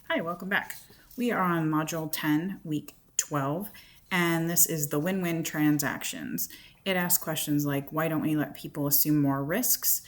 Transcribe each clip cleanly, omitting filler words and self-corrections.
Hi, welcome back. We are on Module 10, Week 12, and this is the win-win transactions. It asks questions like, why don't we let people assume more risks?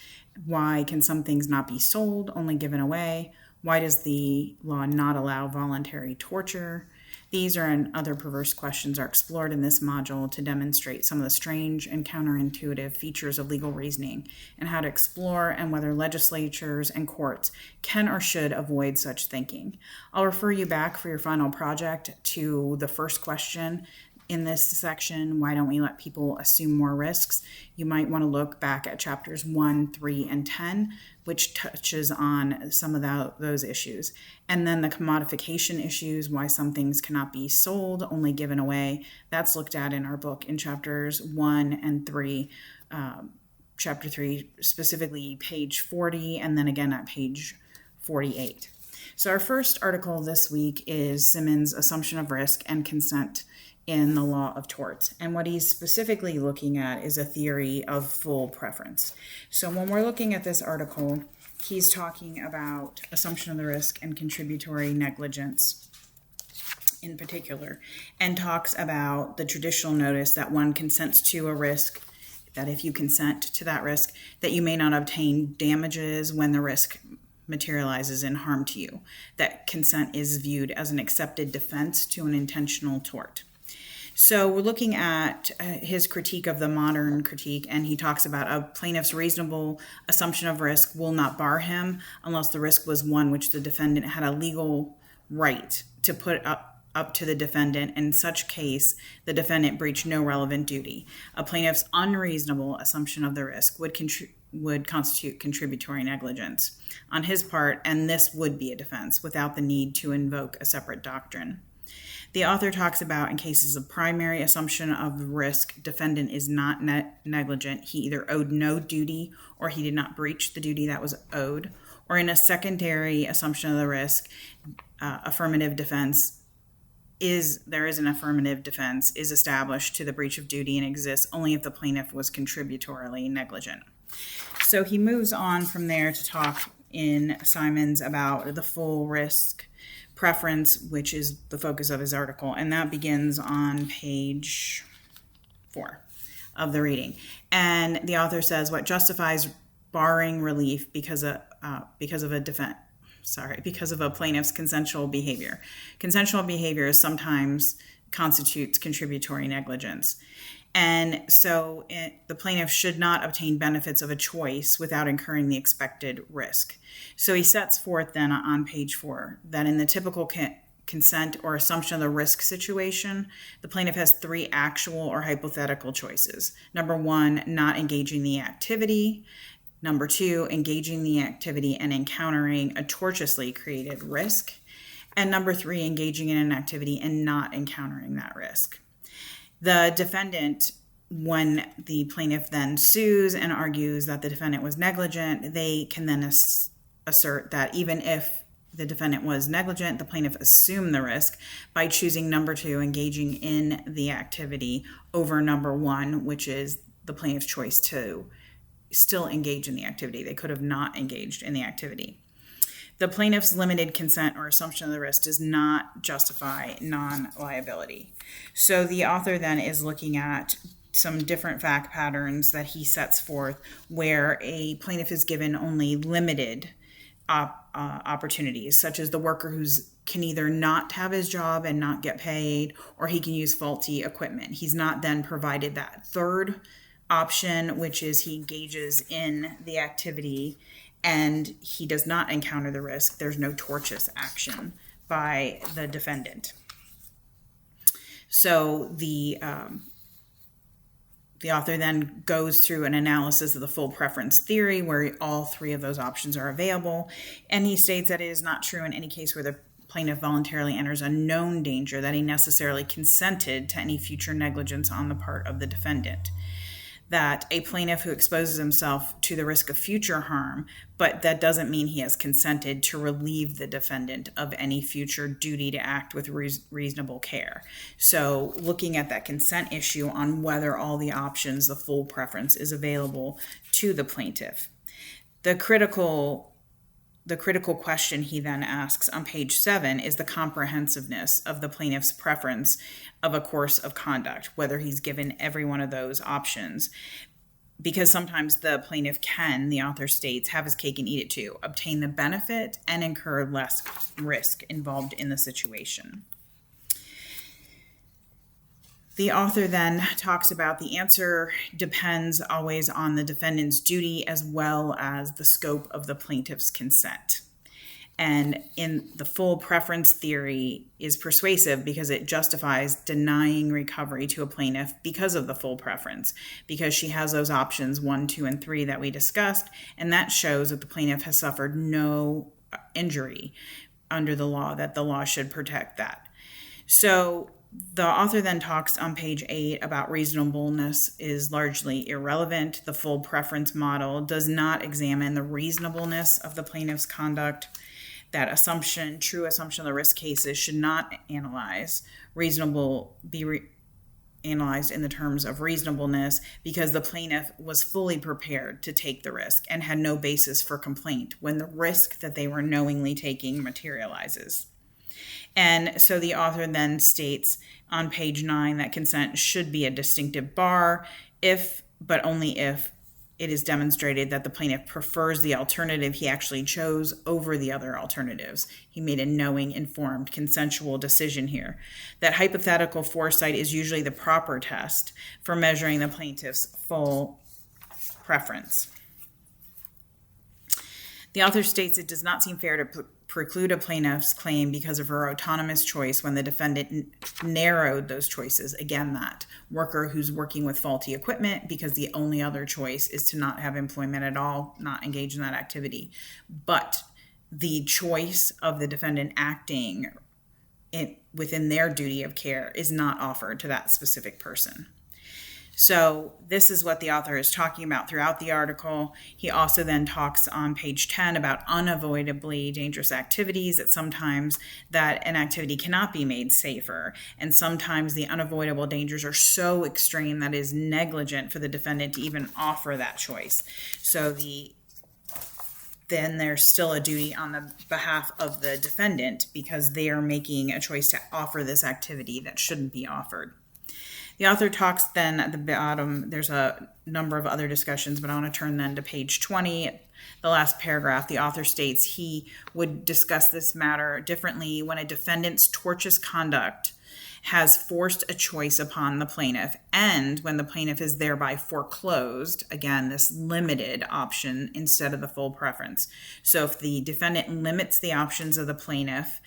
Why can some things not be sold, only given away? Why does the law not allow voluntary torture? These and other perverse questions are explored in this module to demonstrate some of the strange and counterintuitive features of legal reasoning and how to explore and whether legislatures and courts can or should avoid such thinking. I'll refer you back for your final project to the first question in this section, why don't we let people assume more risks? You might want to look back at chapters 1, 3, and 10, which touches on some of those issues. And then the commodification issues, why some things cannot be sold, only given away. That's looked at in our book in chapters 1 and 3. Chapter 3, specifically page 40, and then again at page 48. So our first article this week is Simmons' Assumption of Risk and Consent in the Law of Torts. And what he's specifically looking at is a theory of full preference. So when we're looking at this article, he's talking about assumption of the risk and contributory negligence in particular, and talks about the traditional notice that one consents to a risk, that if you consent to that risk, that you may not obtain damages when the risk materializes in harm to you, that consent is viewed as an accepted defense to an intentional tort. So we're looking at his critique of the modern critique, and he talks about a plaintiff's reasonable assumption of risk will not bar him unless the risk was one which the defendant had a legal right to put up to the defendant. In such case, the defendant breached no relevant duty. A plaintiff's unreasonable assumption of the risk would constitute contributory negligence on his part, and this would be a defense without the need to invoke a separate doctrine. The author talks about in cases of primary assumption of risk, defendant is not negligent. He either owed no duty or he did not breach the duty that was owed. Or in a secondary assumption of the risk, affirmative defense is established to the breach of duty and exists only if the plaintiff was contributorily negligent. So he moves on from there to talk in Simmons about the full risk preference, which is the focus of his article, and that begins on page 4 of the reading. And the author says what justifies barring relief because of a plaintiff's consensual behavior. Consensual behavior sometimes constitutes contributory negligence. And so the plaintiff should not obtain benefits of a choice without incurring the expected risk. So he sets forth then on page 4 that in the typical consent or assumption of the risk situation, the plaintiff has 3 actual or hypothetical choices. Number 1, not engaging the activity. Number 2, engaging the activity and encountering a tortiously created risk. And number 3, engaging in an activity and not encountering that risk. The defendant, when the plaintiff then sues and argues that the defendant was negligent, they can then assert that even if the defendant was negligent, the plaintiff assumed the risk by choosing number 2, engaging in the activity, over number 1, which is the plaintiff's choice to still engage in the activity. They could have not engaged in the activity. The plaintiff's limited consent or assumption of the risk does not justify non-liability. So the author then is looking at some different fact patterns that he sets forth where a plaintiff is given only limited opportunities, such as the worker can either not have his job and not get paid, or he can use faulty equipment. He's not then provided that third option, which is he engages in the activity and he does not encounter the risk. There's no tortious action by the defendant. So the author then goes through an analysis of the full preference theory where all 3 of those options are available. And he states that it is not true in any case where the plaintiff voluntarily enters a known danger that he necessarily consented to any future negligence on the part of the defendant. That a plaintiff who exposes himself to the risk of future harm, but that doesn't mean he has consented to relieve the defendant of any future duty to act with reasonable care. So looking at that consent issue on whether all the options, the full preference, is available to the plaintiff. The critical the critical question he then asks on page 7 is the comprehensiveness of the plaintiff's preference of a course of conduct, whether he's given every one of those options. Because sometimes the plaintiff can, the author states, have his cake and eat it too, obtain the benefit and incur less risk involved in the situation. The author then talks about the answer depends always on the defendant's duty as well as the scope of the plaintiff's consent. And in the full preference theory is persuasive because it justifies denying recovery to a plaintiff because of the full preference, because she has those options 1, 2, and 3 that we discussed, and that shows that the plaintiff has suffered no injury under the law, that the law should protect that. So the author then talks on page 8 about reasonableness is largely irrelevant. The full preference model does not examine the reasonableness of the plaintiff's conduct. That assumption, true assumption of the risk cases should not analyze. Analyzed in the terms of reasonableness because the plaintiff was fully prepared to take the risk and had no basis for complaint when the risk that they were knowingly taking materializes. And so the author then states on page 9 that consent should be a distinctive bar if, but only if, it is demonstrated that the plaintiff prefers the alternative he actually chose over the other alternatives. He made a knowing, informed, consensual decision here. That hypothetical foresight is usually the proper test for measuring the plaintiff's full preference. The author states it does not seem fair to preclude a plaintiff's claim because of her autonomous choice when the defendant narrowed those choices. Again, that worker who's working with faulty equipment because the only other choice is to not have employment at all, not engage in that activity. But the choice of the defendant acting within their duty of care is not offered to that specific person. So this is what the author is talking about throughout the article. He also then talks on page 10 about unavoidably dangerous activities, that sometimes that an activity cannot be made safer. And sometimes the unavoidable dangers are so extreme that it is negligent for the defendant to even offer that choice. So then there's still a duty on the behalf of the defendant because they are making a choice to offer this activity that shouldn't be offered. The author talks then at the bottom, there's a number of other discussions, but I want to turn then to page 20, the last paragraph. The author states he would discuss this matter differently when a defendant's tortious conduct has forced a choice upon the plaintiff and when the plaintiff is thereby foreclosed, again, this limited option instead of the full preference. So if the defendant limits the options of the plaintiff,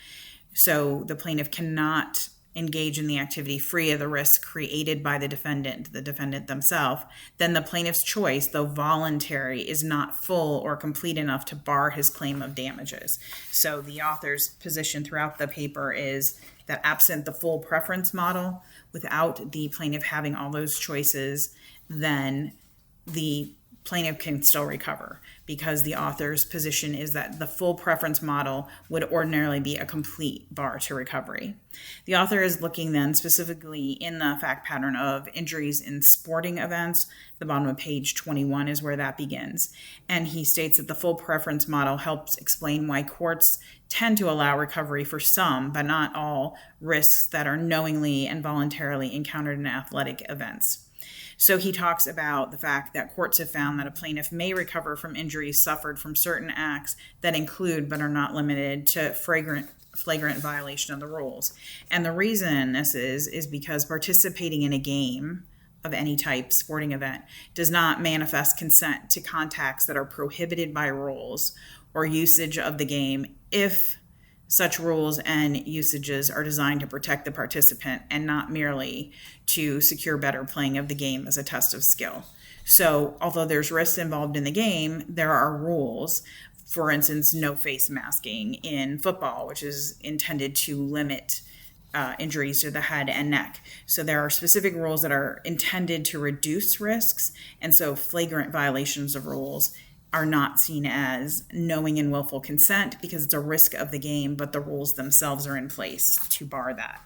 so the plaintiff cannot engage in the activity free of the risk created by the defendant themselves, then the plaintiff's choice, though voluntary, is not full or complete enough to bar his claim of damages. So the author's position throughout the paper is that absent the full preference model, without the plaintiff having all those choices, then the plaintiff can still recover, because the author's position is that the full preference model would ordinarily be a complete bar to recovery. The author is looking then specifically in the fact pattern of injuries in sporting events. The bottom of page 21 is where that begins. And he states that the full preference model helps explain why courts tend to allow recovery for some, but not all, risks that are knowingly and voluntarily encountered in athletic events. So he talks about the fact that courts have found that a plaintiff may recover from injuries suffered from certain acts that include but are not limited to flagrant violation of the rules. And the reason this is because participating in a game of any type, sporting event, does not manifest consent to contacts that are prohibited by rules or usage of the game if such rules and usages are designed to protect the participant and not merely to secure better playing of the game as a test of skill. So although there's risks involved in the game, there are rules. For instance, no face masking in football, which is intended to limit injuries to the head and neck. So there are specific rules that are intended to reduce risks, and so flagrant violations of rules are not seen as knowing and willful consent because it's a risk of the game, but the rules themselves are in place to bar that.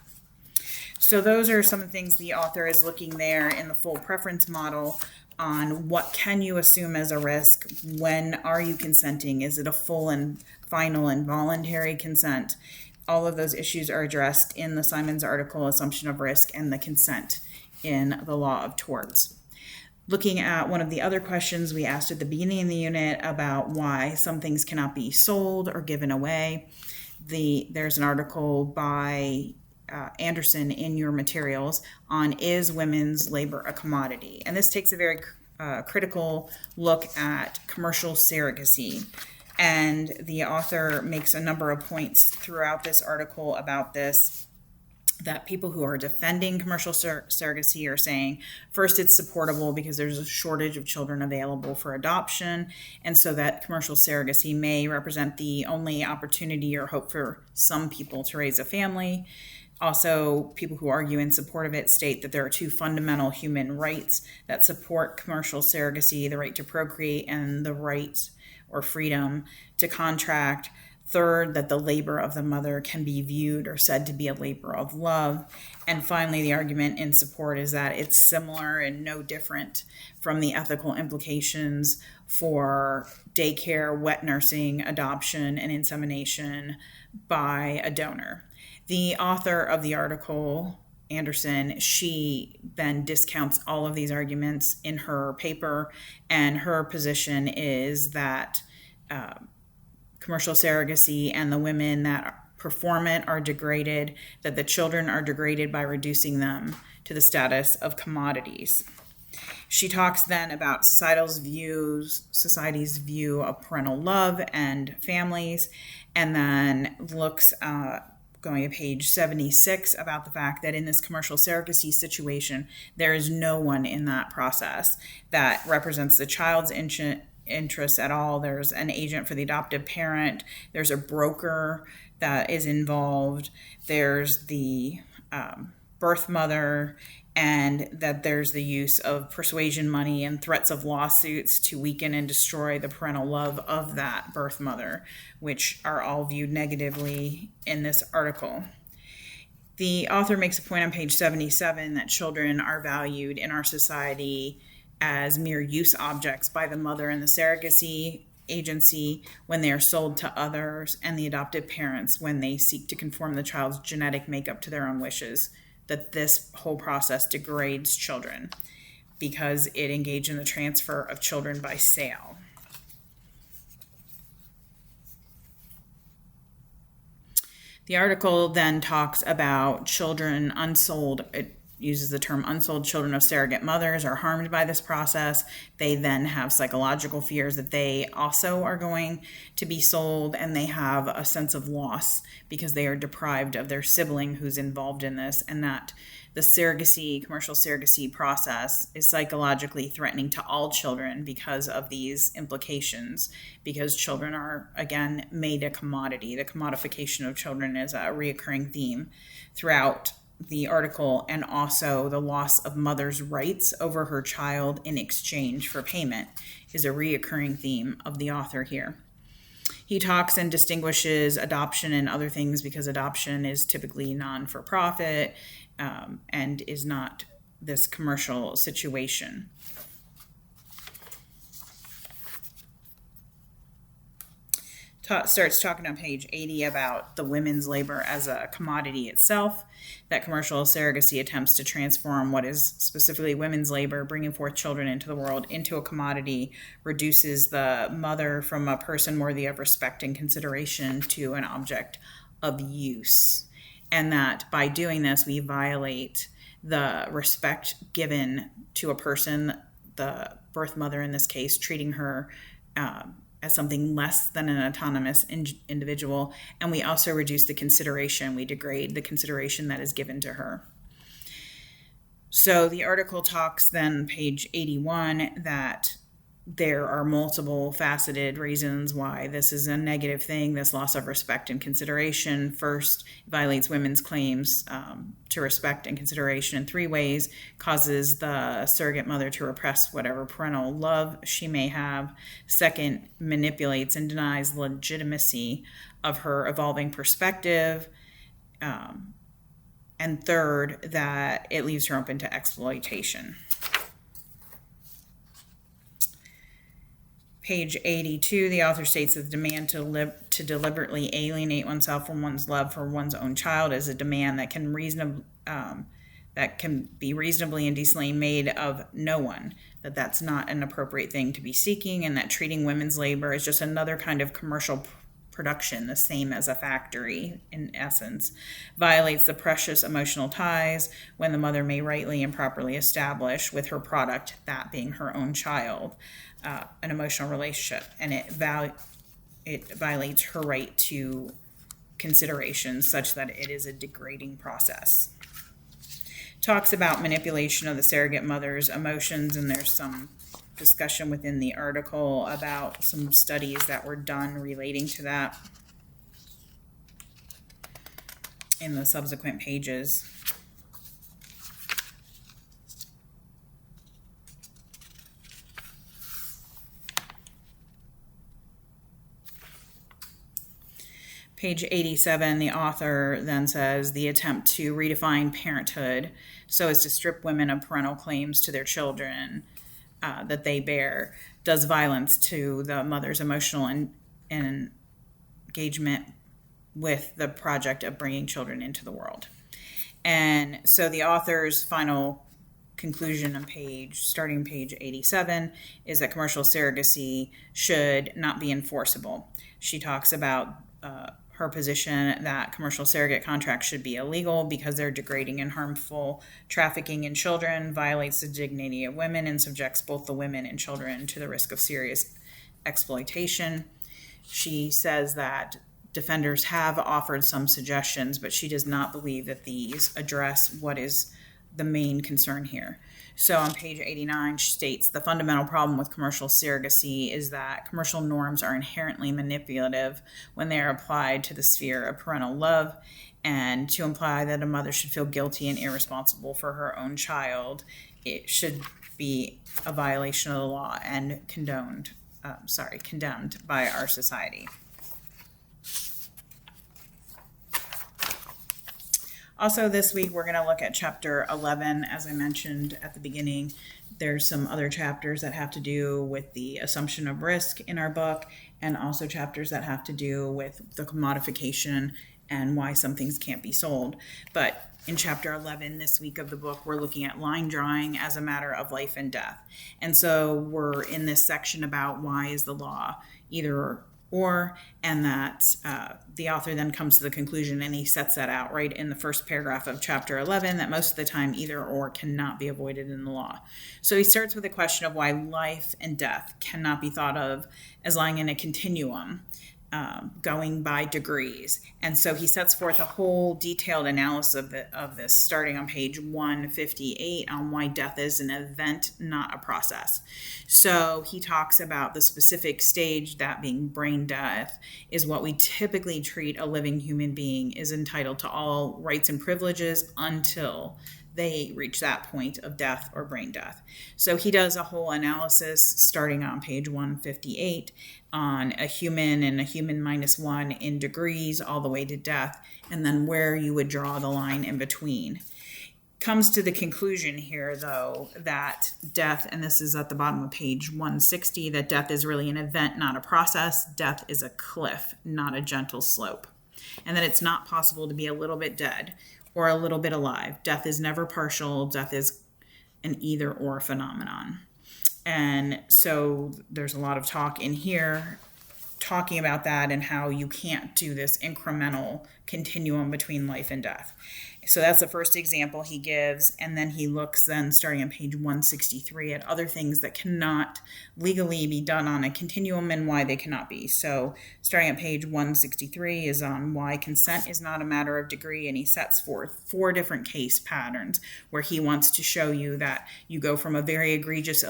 So those are some of the things the author is looking there in the full preference model on what can you assume as a risk, when are you consenting, is it a full and final and voluntary consent. All of those issues are addressed in the Simons article, Assumption of Risk, and the consent in the Law of Torts. Looking at one of the other questions we asked at the beginning of the unit about why some things cannot be sold or given away, there's an article by Anderson in your materials on Is Women's Labor a Commodity? And this takes a very critical look at commercial surrogacy. And the author makes a number of points throughout this article about this, that people who are defending commercial surrogacy are saying, first, it's supportable because there's a shortage of children available for adoption, and so that commercial surrogacy may represent the only opportunity or hope for some people to raise a family. Also, people who argue in support of it state that there are two fundamental human rights that support commercial surrogacy: the right to procreate and the right or freedom to contract. Third, that the labor of the mother can be viewed or said to be a labor of love. And finally, the argument in support is that it's similar and no different from the ethical implications for daycare, wet nursing, adoption, and insemination by a donor. The author of the article, Anderson, she then discounts all of these arguments in her paper, and her position is that commercial surrogacy and the women that perform it are degraded, that the children are degraded by reducing them to the status of commodities. She talks then about society's view of parental love and families, and then looks going to page 76 about the fact that in this commercial surrogacy situation, there is no one in that process that represents the child's interests at all. There's an agent for the adoptive parent. There's a broker that is involved. There's the birth mother, and that there's the use of persuasion money and threats of lawsuits to weaken and destroy the parental love of that birth mother, which are all viewed negatively in this article. The author makes a point on page 77 that children are valued in our society as mere use objects by the mother and the surrogacy agency when they are sold to others, and the adoptive parents when they seek to conform the child's genetic makeup to their own wishes, that this whole process degrades children because it engaged in the transfer of children by sale. The article then talks about children unsold. It uses the term unsold children of surrogate mothers are harmed by this process. They then have psychological fears that they also are going to be sold, and they have a sense of loss because they are deprived of their sibling who's involved in this, and that the commercial surrogacy process is psychologically threatening to all children because of these implications, because children are, again, made a commodity. The commodification of children is a reoccurring theme throughout the article, and also the loss of mother's rights over her child in exchange for payment is a reoccurring theme of the author here. He talks and distinguishes adoption and other things because adoption is typically non-for-profit and is not this commercial situation. Starts talking on page 80 about the women's labor as a commodity itself, that commercial surrogacy attempts to transform what is specifically women's labor, bringing forth children into the world, into a commodity, reduces the mother from a person worthy of respect and consideration to an object of use. And that by doing this, we violate the respect given to a person, the birth mother in this case, treating her as something less than an autonomous individual, and we also reduce the consideration. We degrade the consideration that is given to her. So the article talks then, page 81, that there are multiple faceted reasons why this is a negative thing, this loss of respect and consideration. First, it violates women's claims to respect and consideration in 3 ways, causes the surrogate mother to repress whatever parental love she may have. Second, manipulates and denies legitimacy of her evolving perspective. And third, that it leaves her open to exploitation. Page 82, the author states that the demand to deliberately alienate oneself from one's love for one's own child is a demand that can be reasonably and decently made of no one, that's not an appropriate thing to be seeking, and that treating women's labor is just another kind of commercial production, the same as a factory, in essence, violates the precious emotional ties when the mother may rightly and properly establish with her product, that being her own child, an emotional relationship, and it violates her right to consideration such that it is a degrading process. Talks about manipulation of the surrogate mother's emotions, and there's some discussion within the article about some studies that were done relating to that in the subsequent pages. Page 87, the author then says the attempt to redefine parenthood so as to strip women of parental claims to their children that they bear does violence to the mother's emotional engagement with the project of bringing children into the world. And so the author's final conclusion on starting page 87 is that commercial surrogacy should not be enforceable. She talks about her position that commercial surrogate contracts should be illegal because they're degrading and harmful. Trafficking in children violates the dignity of women and subjects both the women and children to the risk of serious exploitation. She says that defenders have offered some suggestions, but she does not believe that these address what is the main concern here. So on page 89, she states the fundamental problem with commercial surrogacy is that commercial norms are inherently manipulative when they are applied to the sphere of parental love, and to imply that a mother should feel guilty and irresponsible for her own child, it should be a violation of the law and condemned by our society. Also this week, we're going to look at chapter 11. As I mentioned at the beginning, there's some other chapters that have to do with the assumption of risk in our book, and also chapters that have to do with the commodification and why some things can't be sold. But in chapter 11 this week of the book, we're looking at line drawing as a matter of life and death. And so we're in this section about why is the law either or, and that the author then comes to the conclusion, and he sets that out right in the first paragraph of chapter 11, that most of the time either or cannot be avoided in the law. So he starts with a question of why life and death cannot be thought of as lying in a continuum, going by degrees. And so he sets forth a whole detailed analysis of this, starting on page 158 on why death is an event, not a process. So he talks about the specific stage, that being brain death, is what we typically treat a living human being is entitled to all rights and privileges until they reach that point of death or brain death. So he does a whole analysis starting on page 158 on a human and a human -1 in degrees all the way to death, and then where you would draw the line in between. Comes to the conclusion here, though, that death, and this is at the bottom of page 160, that death is really an event, not a process. Death is a cliff, not a gentle slope. And that it's not possible to be a little bit dead or a little bit alive. Death is never partial. Death is an either or phenomenon. And so there's a lot of talk in here talking about that and how you can't do this incremental continuum between life and death. So that's the first example he gives, and then he looks then starting on page 163 at other things that cannot legally be done on a continuum and why they cannot be. So starting at page 163 is on why consent is not a matter of degree, and he sets forth 4 different case patterns where he wants to show you that you go from a very egregious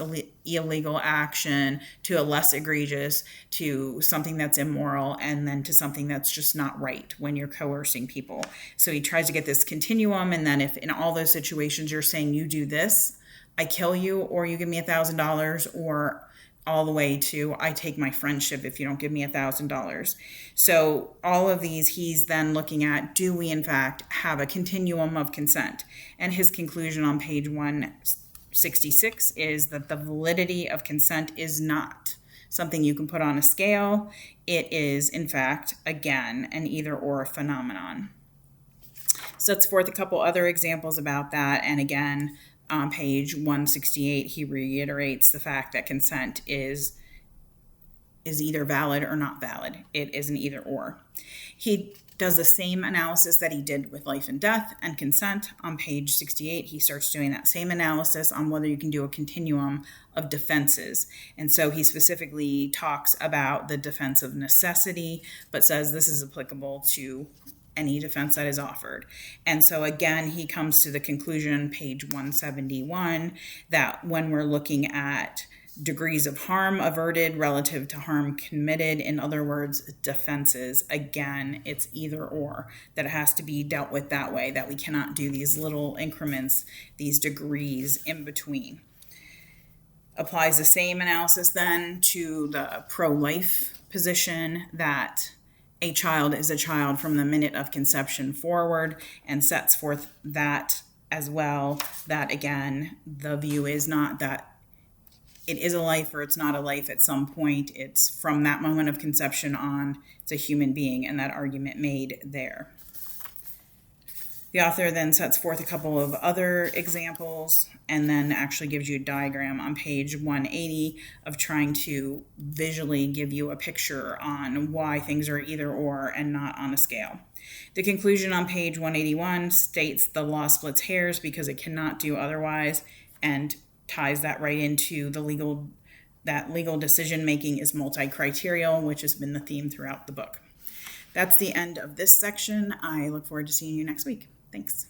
illegal action to a less egregious, to something that's immoral, and then to something that's just not right when you're coercing people. So he tries to get this continuum, and then if in all those situations you're saying you do this, I kill you, or you give me $1,000, or all the way to I take my friendship if you don't give me $1,000. So all of these he's then looking at, do we in fact have a continuum of consent? And his conclusion on page 166 is that the validity of consent is not something you can put on a scale. It is, in fact, again, an either or phenomenon. Sets forth a couple other examples about that. And again, on page 168, he reiterates the fact that consent is either valid or not valid. It is an either or. He does the same analysis that he did with life and death and consent. On page 68, he starts doing that same analysis on whether you can do a continuum of defenses. And so he specifically talks about the defense of necessity, but says this is applicable to any defense that is offered. And so again, he comes to the conclusion, page 171, that when we're looking at degrees of harm averted relative to harm committed, in other words, defenses, again, it's either or, that it has to be dealt with that way, that we cannot do these little increments, these degrees in between. Applies the same analysis then to the pro-life position, that a child is a child from the minute of conception forward, and sets forth that as well, that again, the view is not that it is a life or it's not a life at some point. It's from that moment of conception on, it's a human being, and that argument made there. The author then sets forth a couple of other examples and then actually gives you a diagram on page 180 of trying to visually give you a picture on why things are either or and not on a scale. The conclusion on page 181 states the law splits hairs because it cannot do otherwise, and ties that right into the legal decision making is multi-criterial, which has been the theme throughout the book. That's the end of this section. I look forward to seeing you next week. Thanks.